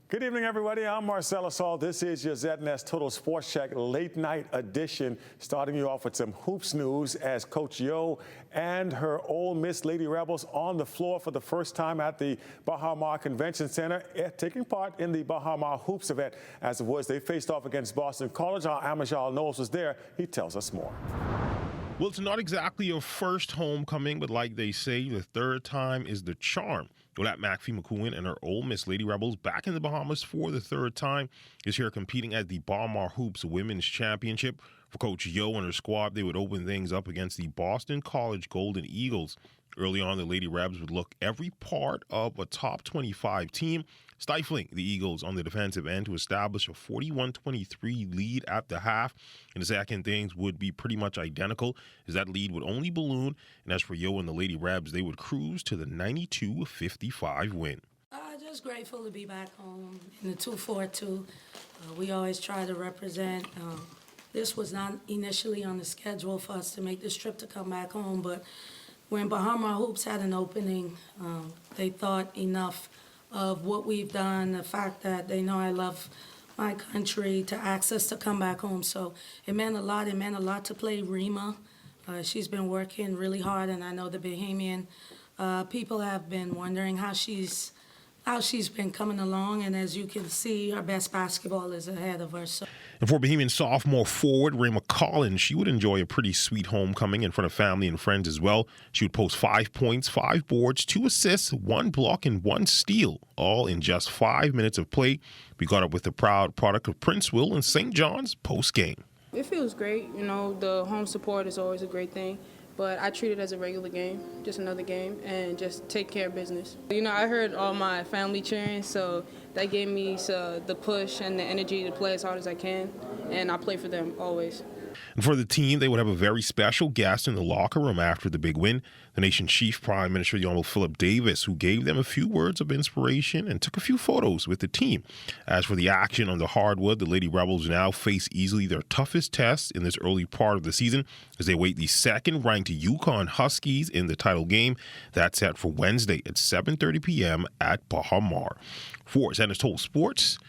Good evening, everybody. I'm Marcelo Saul. This is your ZNS Total Sports Check late night edition, starting you off with some hoops news as Coach Yo and her Ole Miss Lady Rebels on the floor for the first time at the Baha Mar Convention Center, taking part in the Baha Mar Hoops event. As it was, they faced off against Boston College. Our Amajal Knowles was there. He tells us more. Well, it's not exactly a first homecoming, but like they say, the third time is the charm. Well, that McPhee McCowan and her Ole Miss Lady Rebels back in the Bahamas for the third time is here competing at the Baha Mar Hoops Women's Championship. For Coach Yo and her squad, they would open things up against the Boston College Golden Eagles. Early on, the Lady Rebs would look every part of a top 25 team, stifling the Eagles on the defensive end to establish a 41-23 lead at the half. In the second, things would be pretty much identical, as that lead would only balloon. And as for Yo and the Lady Rebs, they would cruise to the 92-55 win. Just grateful to be back home in the 242. We always try to represent. This was not initially on the schedule for us to make this trip to come back home, but when Baha Mar Hoops had an opening, they thought enough of what we've done, the fact that they know I love my country, to ask us to come back home. So it meant a lot. It meant a lot to play Rima. She's been working really hard, and I know the Bahamian people have been wondering how she's been coming along, and as you can see, her best basketball is ahead of her. So. And for Bahamian sophomore forward Ray McCollin, she would enjoy a pretty sweet homecoming in front of family and friends as well. She would post 5 points, 5 boards, 2 assists, 1 block, and 1 steal, all in just 5 minutes of play. We got up with the proud product of Prince Will and St. John's post-game. It feels great. You know, the home support is always a great thing. But I treat it as a regular game, just another game, and just take care of business. You know, I heard all my family cheering, so that gave me the push and the energy to play as hard as I can, and I play for them always. And for the team, they would have a very special guest in the locker room after the big win, the nation's chief Prime Minister, the Honorable Philip Davis, who gave them a few words of inspiration and took a few photos with the team. As for the action on the hardwood, the Lady Rebels now face easily their toughest test in this early part of the season as they await the second-ranked Yukon Huskies in the title game. That's set for Wednesday at 7:30 p.m. at Baha Mar. For ZNS Total Sports,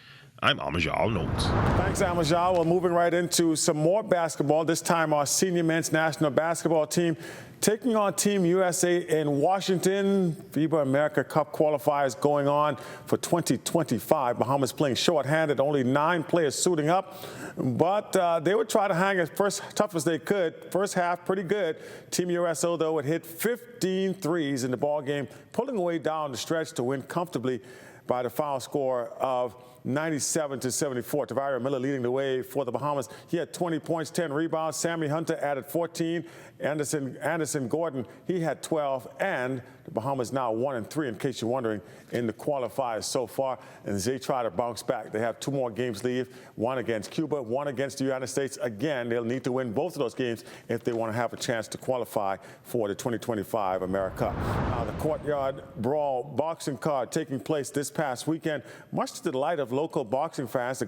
I'm Amajal Knowles. Thanks, Amajal. Well, moving right into some more basketball. This time, our senior men's national basketball team taking on Team USA in Washington. FIBA America Cup qualifiers going on for 2025. Bahamas playing shorthanded, only 9 players suiting up. But they would try to hang as tough as they could. First half, pretty good. Team USA, though, would hit 15 threes in the ball game, pulling away down the stretch to win comfortably by the final score of 97-74. Tavario Miller leading the way for the Bahamas. He had 20 points, 10 rebounds. Sammy Hunter added 14. Anderson Gordon, he had 12. And the Bahamas now 1-3, in case you're wondering, in the qualifiers so far. And as they try to bounce back, they have 2 more games leave, 1 against Cuba, 1 against the United States. Again, they'll need to win both of those games if they want to have a chance to qualify for the 2025 America Cup. Now, the Courtyard Brawl boxing card taking place this past weekend. Much to the delight of local boxing fans, the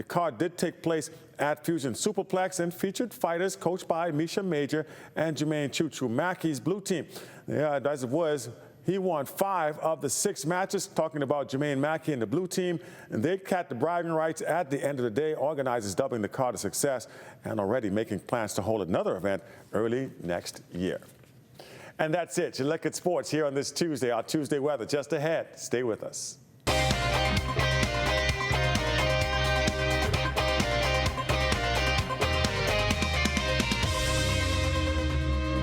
card did take place at Fusion Superplex and featured fighters coached by Misha Major and Jermaine Choo Choo Mackey's blue team. Yeah, as it was, he won 5 of the 6 matches, talking about Jermaine Mackey and the blue team, and they got the bragging rights at the end of the day. Organizers dubbing the card a success and already making plans to hold another event early next year. And that's it. You look at sports here on this Tuesday. Our Tuesday weather just ahead. Stay with us.